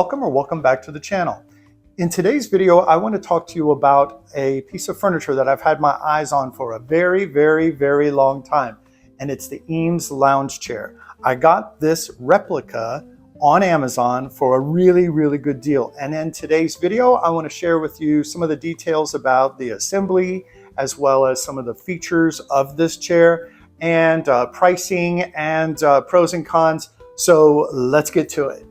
welcome or welcome back to the channel. In today's video, I want to talk to you about a piece of furniture that I've had my eyes on for a very long time, and it's the Eames Lounge Chair. I got this replica on Amazon for a really good deal. And in today's video, I want to share with you some of the details about the assembly, as well as some of the features of this chair, and pricing and pros and cons. So let's get to it.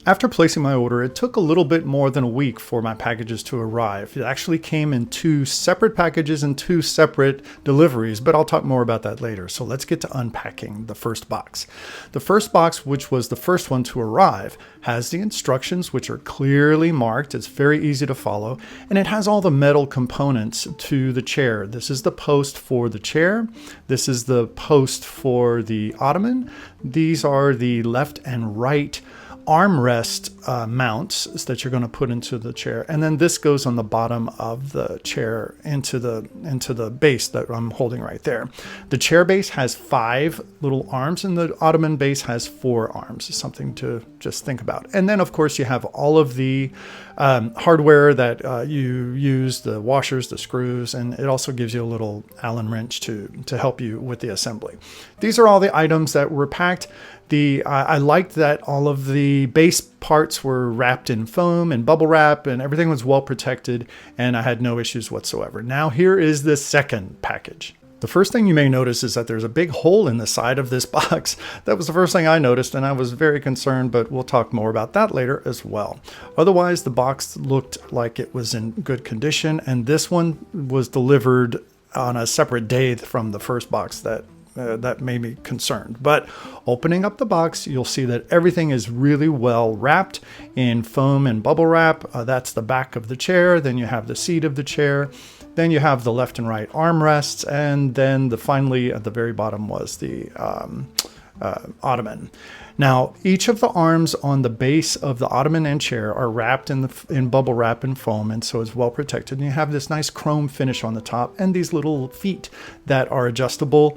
After placing my order, it took a little bit more than a week for my packages to arrive. It actually came in 2 separate packages and 2 separate deliveries, but I'll talk more about that later. So let's get to unpacking the first box. The first box, which was the first one to arrive, has the instructions, which are clearly marked. It's very easy to follow, and it has all the metal components to the chair. This is the post for the chair. This is the post for the ottoman. These are the left and right armrest mounts that you're going to put into the chair, and then this goes on the bottom of the chair into the base that I'm holding right there. The chair base has 5 little arms, and the ottoman base has 4 arms. Something to just think about. And then of course you have all of the hardware that you use, the washers, the screws, and it also gives you a little Allen wrench to help you with the assembly. These are all the items that were packed. I liked that all of the base parts were wrapped in foam and bubble wrap, and everything was well protected, and I had no issues whatsoever. Now here is the second package. The first thing you may notice is that there's a big hole in the side of this box. That was the first thing I noticed, and I was very concerned, but we'll talk more about that later as well. Otherwise, the box looked like it was in good condition, and this one was delivered on a separate day from the first box that made me concerned. But opening up the box, you'll see that everything is really well wrapped in foam and bubble wrap. That's the back of the chair. Then you have the seat of the chair. Then you have the left and right armrests. And then finally at the very bottom was the ottoman. Now, each of the arms on the base of the ottoman and chair are wrapped in bubble wrap and foam, and so it's well protected. And you have this nice chrome finish on the top, and these little feet that are adjustable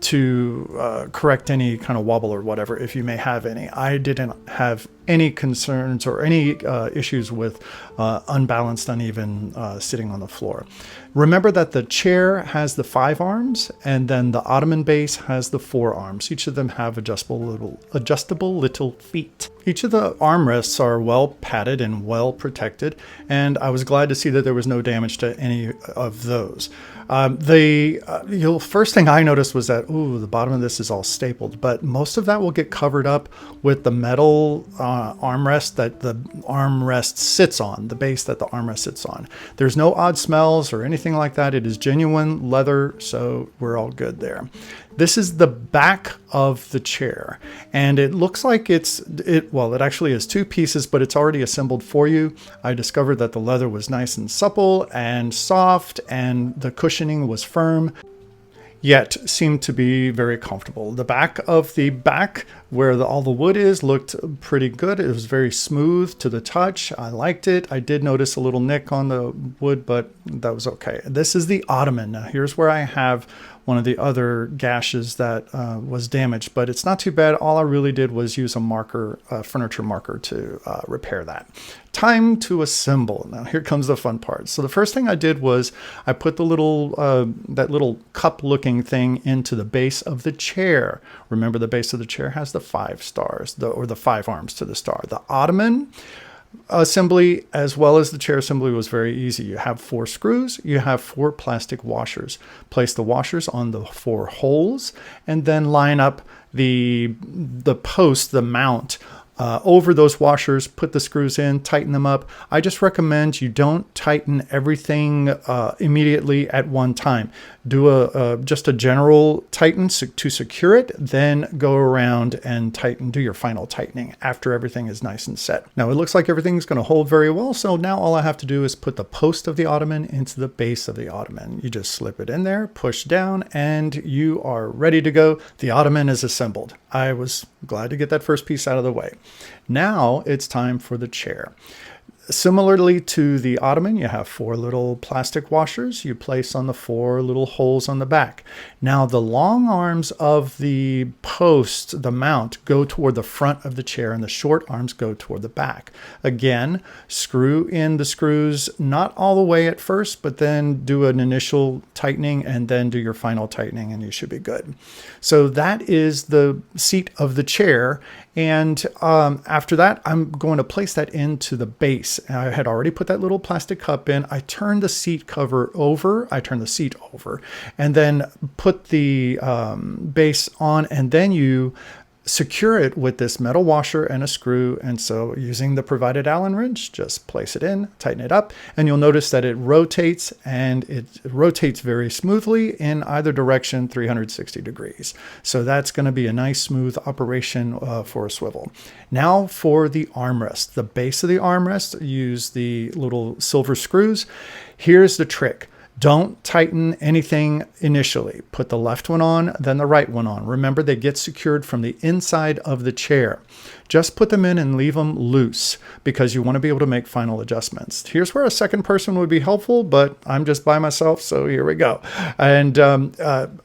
to correct any kind of wobble or whatever, if you may have any. I didn't have any concerns or any issues with unbalanced, uneven sitting on the floor. Remember that the chair has the 5 arms, and then the ottoman base has the 4 arms. Each of them have adjustable little feet. Each of the armrests are well padded and well protected, and I was glad to see that there was no damage to any of those. First thing I noticed was that, the bottom of this is all stapled, but most of that will get covered up with the metal armrest that the armrest sits on, the base that the armrest sits on. There's no odd smells or anything like that. It is genuine leather, so we're all good there. This is the back of the chair, and it looks like it actually is 2 pieces, but it's already assembled for you. I discovered that the leather was nice and supple and soft, and the cushioning was firm, yet seemed to be very comfortable. The back of the back, where all the wood is, looked pretty good. It was very smooth to the touch. I liked it. I did notice a little nick on the wood, but that was okay. This is the ottoman. Now here's where I have one of the other gashes that was damaged, but it's not too bad. All I really did was use a marker, furniture marker, to repair that. Time to assemble. Now here comes the fun part. So the first thing I did was I put the that little cup looking thing into the base of the chair. Remember, the base of the chair has the 5 stars, or the 5 arms to the star. The ottoman assembly, as well as the chair assembly, was very easy. You have 4 screws, you have 4 plastic washers. Place the washers on the 4 holes, and then line up the post, the mount, over those washers. Put the screws in, tighten them up. I just recommend you don't tighten everything immediately at one time. Do just a general tighten to secure it, then go around and do your final tightening after everything is nice and set. Now it looks like everything's going to hold very well, so now all I have to do is put the post of the ottoman into the base of the ottoman. You just slip it in there, push down, and you are ready to go. The ottoman is assembled. I was glad to get that first piece out of the way. Now it's time for the chair. Similarly to the ottoman, you have 4 little plastic washers you place on the 4 little holes on the back. Now the long arms of the post, the mount, go toward the front of the chair and the short arms go toward the back. Again, screw in the screws, not all the way at first, but then do an initial tightening and then do your final tightening and you should be good. So that is the seat of the chair. And after that, I'm going to place that into the base. I had already put that little plastic cup in. I turned the seat cover over. I turned the seat over and then put the base on, and then you secure it with this metal washer and a screw. And so using the provided Allen wrench, just place it in, tighten it up, and you'll notice that it rotates, and it rotates very smoothly in either direction, 360 degrees. So that's going to be a nice smooth operation for a swivel. Now for the armrest. The base of the armrest, use the little silver screws. Here's the trick. Don't tighten anything initially. Put the left one on, then the right one on. Remember, they get secured from the inside of the chair. Just put them in and leave them loose because you want to be able to make final adjustments. Here's where a second person would be helpful, but I'm just by myself, so here we go. And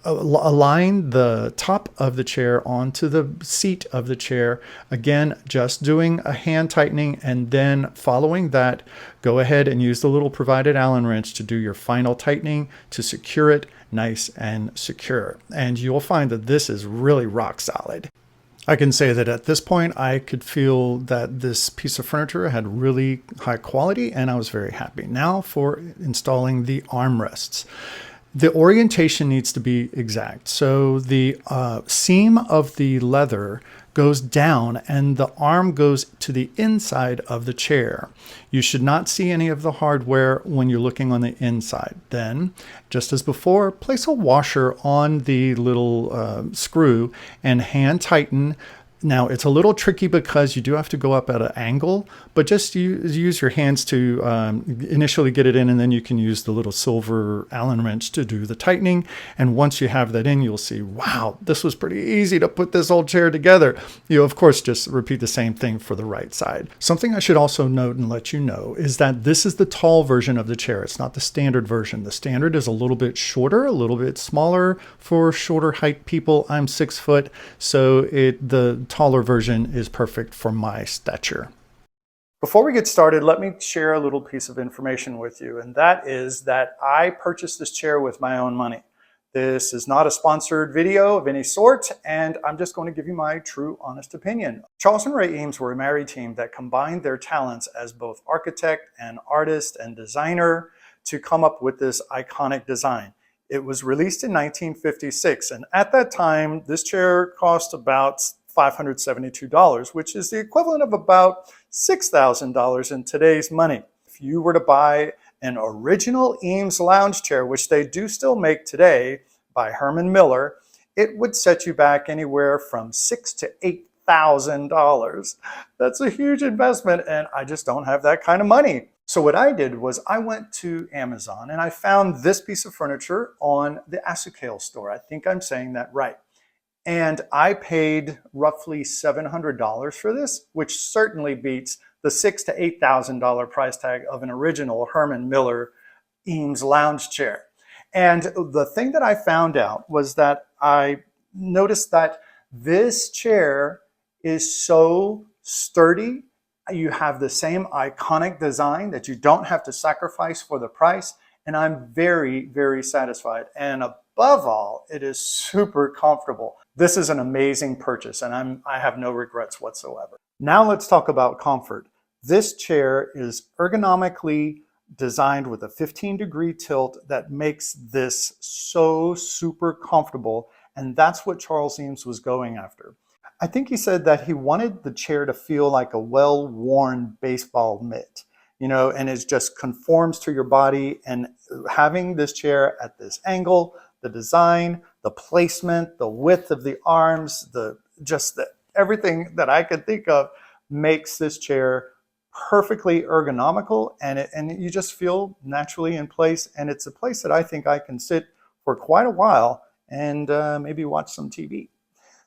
align the top of the chair onto the seat of the chair. Again, just doing a hand tightening, and then following that, go ahead and use the little provided Allen wrench to do your final tightening to secure it nice and secure. And you'll find that this is really rock solid. I can say that at this point, I could feel that this piece of furniture had really high quality, and I was very happy. Now for installing the armrests. The orientation needs to be exact. So the seam of the leather goes down and the arm goes to the inside of the chair. You should not see any of the hardware when you're looking on the inside. Then, just as before, place a washer on the little screw and hand tighten. Now, it's a little tricky because you do have to go up at an angle, but just use your hands to initially get it in, and then you can use the little silver Allen wrench to do the tightening. And once you have that in, you'll see, wow, this was pretty easy to put this old chair together. You, of course, just repeat the same thing for the right side. Something I should also note and let you know is that this is the tall version of the chair. It's not the standard version. The standard is a little bit shorter, a little bit smaller for shorter height people. I'm 6 foot, so the taller version is perfect for my stature. Before we get started, let me share a little piece of information with you, and that is that I purchased this chair with my own money. This is not a sponsored video of any sort, and I'm just going to give you my true, honest opinion. Charles and Ray Eames were a married team that combined their talents as both architect and artist and designer to come up with this iconic design. It was released in 1956, and at that time, this chair cost about $572, which is the equivalent of about $6,000 in today's money. If you were to buy an original Eames Lounge Chair, which they do still make today by Herman Miller, it would set you back anywhere from $6,000 to $8,000. That's a huge investment, and I just don't have that kind of money. So what I did was I went to Amazon and I found this piece of furniture on the Asukale store. I think I'm saying that right. And I paid roughly $700 for this, which certainly beats the $6,000 to $8,000 price tag of an original Herman Miller Eames Lounge Chair. And the thing that I found out was that I noticed that this chair is so sturdy. You have the same iconic design that you don't have to sacrifice for the price. And I'm very, very satisfied. And above all, it is super comfortable. This is an amazing purchase, and I have no regrets whatsoever. Now let's talk about comfort. This chair is ergonomically designed with a 15-degree tilt that makes this so super comfortable, and that's what Charles Eames was going after. I think he said that he wanted the chair to feel like a well-worn baseball mitt, you know, and it just conforms to your body. And having this chair at this angle, the design, the placement, the width of the arms, everything that I could think of makes this chair perfectly ergonomical, and you just feel naturally in place. And it's a place that I think I can sit for quite a while and maybe watch some TV.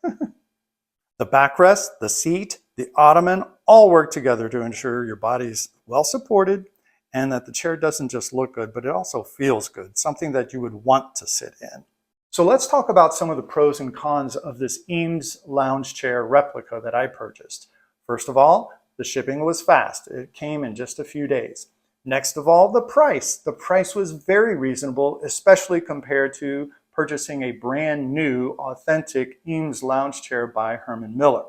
The backrest, the seat, the ottoman all work together to ensure your body's well supported and that the chair doesn't just look good, but it also feels good, something that you would want to sit in. So let's talk about some of the pros and cons of this Eames Lounge Chair replica that I purchased. First of all, the shipping was fast. It came in just a few days. Next of all, the price. The price was very reasonable, especially compared to purchasing a brand new, authentic Eames Lounge Chair by Herman Miller.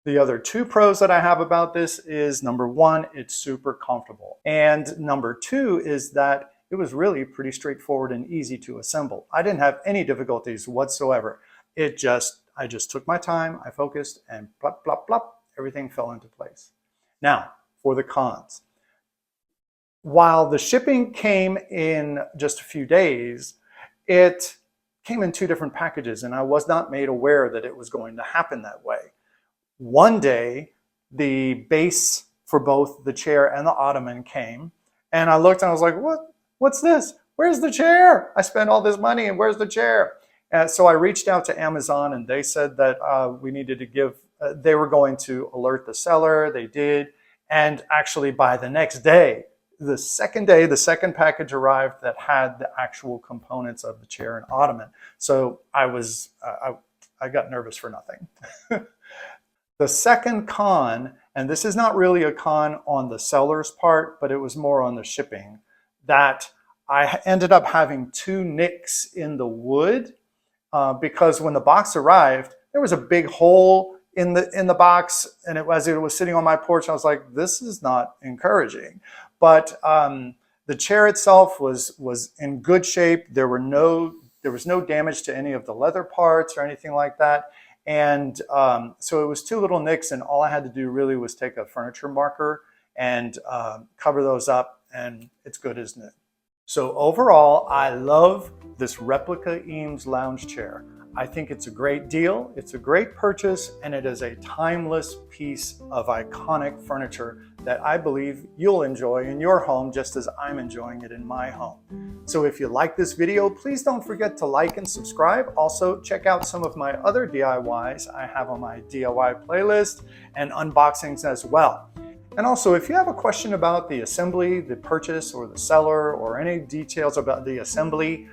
The other two pros that I have about this is, number one, it's super comfortable. And number two is that it was really pretty straightforward and easy to assemble. I didn't have any difficulties whatsoever. I just took my time, I focused, and plop, plop, plop, everything fell into place. Now, for the cons. While the shipping came in just a few days, it came in two different packages, and I was not made aware that it was going to happen that way. One day, the base for both the chair and the ottoman came, and I looked and I was like, what's this? Where's the chair? I spent all this money and where's the chair? So I reached out to Amazon and they said that we needed to give, they were going to alert the seller. They did. And actually by the next day, the second package arrived that had the actual components of the chair and ottoman. So I got nervous for nothing. The second con, and this is not really a con on the seller's part, but it was more on the shipping, that I ended up having two nicks in the wood because when the box arrived, there was a big hole in the box, and as it was sitting on my porch, I was like, this is not encouraging. But the chair itself was in good shape. There was no damage to any of the leather parts or anything like that. And so it was two little nicks, and all I had to do really was take a furniture marker and cover those up, and it's good as new. So overall, I love this Replica Eames Lounge Chair. I think it's a great deal, it's a great purchase, and it is a timeless piece of iconic furniture that I believe you'll enjoy in your home just as I'm enjoying it in my home. So if you like this video, please don't forget to like and subscribe. Also, check out some of my other DIYs I have on my DIY playlist and unboxings as well. And also, if you have a question about the assembly, the purchase, or the seller, or any details about the assembly,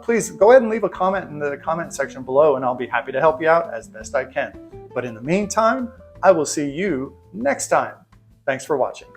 please go ahead and leave a comment in the comment section below, and I'll be happy to help you out as best I can. But in the meantime, I will see you next time. Thanks for watching.